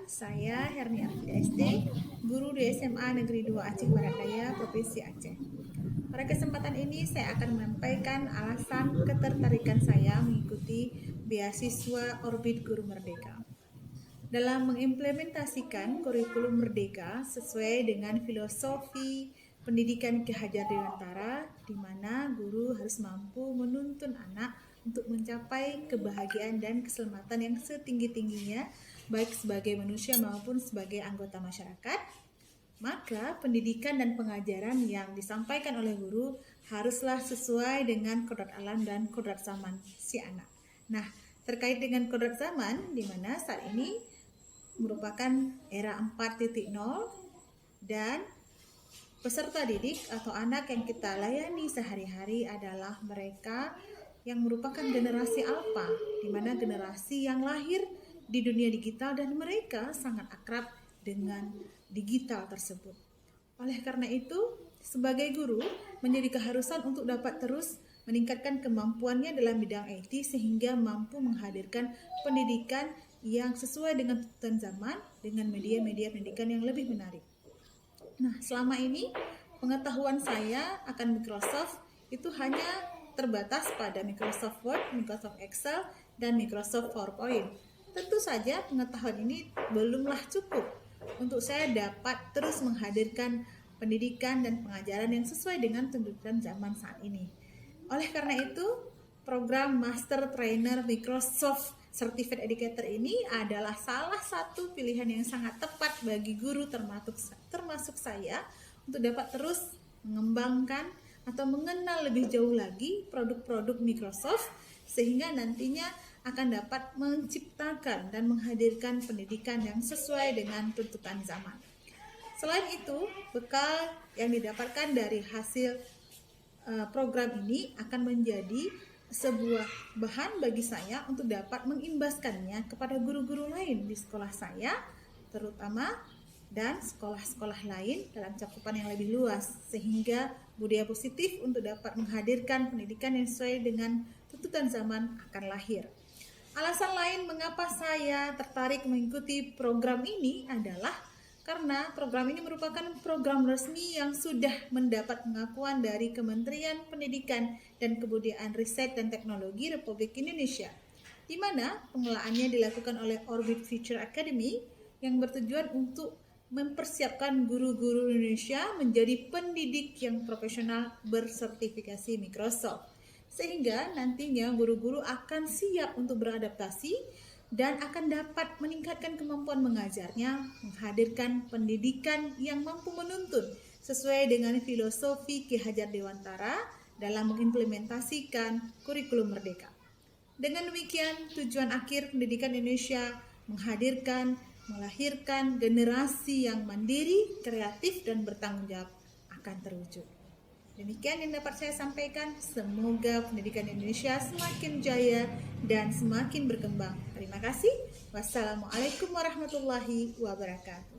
saya Herni Arfida SD, guru di SMA Negeri 2 Aceh Barat Daya, Provinsi Aceh. Pada kesempatan ini saya akan menyampaikan alasan ketertarikan saya mengikuti beasiswa Orbit Guru Merdeka. Dalam mengimplementasikan kurikulum Merdeka sesuai dengan filosofi pendidikan Ki Hajar Dewantara, di mana guru harus mampu menuntun anak untuk mencapai kebahagiaan dan keselamatan yang setinggi-tingginya, baik sebagai manusia maupun sebagai anggota masyarakat, maka pendidikan dan pengajaran yang disampaikan oleh guru haruslah sesuai dengan kodrat alam dan kodrat zaman si anak. Nah, terkait dengan kodrat zaman, di mana saat ini merupakan era 4.0 dan peserta didik atau anak yang kita layani sehari-hari adalah mereka yang merupakan generasi alfa, di mana generasi yang lahir di dunia digital dan mereka sangat akrab dengan digital tersebut. Oleh karena itu, sebagai guru menjadi keharusan untuk dapat terus meningkatkan kemampuannya dalam bidang IT sehingga mampu menghadirkan pendidikan yang sesuai dengan tuntutan zaman dengan media-media pendidikan yang lebih menarik. Nah, selama ini pengetahuan saya akan Microsoft itu hanya terbatas pada Microsoft Word, Microsoft Excel, dan Microsoft PowerPoint. Tentu saja pengetahuan ini belumlah cukup untuk saya dapat terus menghadirkan pendidikan dan pengajaran yang sesuai dengan tuntutan zaman saat ini. Oleh karena itu, program Master Trainer Microsoft Certified Educator ini adalah salah satu pilihan yang sangat tepat bagi guru termasuk saya untuk dapat terus mengembangkan atau mengenal lebih jauh lagi produk-produk Microsoft sehingga nantinya akan dapat menciptakan dan menghadirkan pendidikan yang sesuai dengan tuntutan zaman. Selain itu, bekal yang didapatkan dari hasil program ini akan menjadi sebuah bahan bagi saya untuk dapat mengimbaskannya kepada guru-guru lain di sekolah saya, terutama dan sekolah-sekolah lain dalam cakupan yang lebih luas, sehingga budaya positif untuk dapat menghadirkan pendidikan yang sesuai dengan tuntutan zaman akan lahir. Alasan lain mengapa saya tertarik mengikuti program ini adalah karena program ini merupakan program resmi yang sudah mendapat pengakuan dari Kementerian Pendidikan dan Kebudayaan Riset dan Teknologi Republik Indonesia, di mana pengelolaannya dilakukan oleh Orbit Future Academy yang bertujuan untuk mempersiapkan guru-guru Indonesia menjadi pendidik yang profesional bersertifikasi Microsoft, sehingga nantinya guru-guru akan siap untuk beradaptasi dan akan dapat meningkatkan kemampuan mengajarnya, menghadirkan pendidikan yang mampu menuntun sesuai dengan filosofi Ki Hajar Dewantara dalam mengimplementasikan kurikulum Merdeka. Dengan demikian, tujuan akhir pendidikan Indonesia melahirkan generasi yang mandiri, kreatif, dan bertanggung jawab akan terwujud. Demikian yang dapat saya sampaikan. Semoga pendidikan Indonesia semakin jaya dan semakin berkembang. Terima kasih. Wassalamualaikum warahmatullahi wabarakatuh.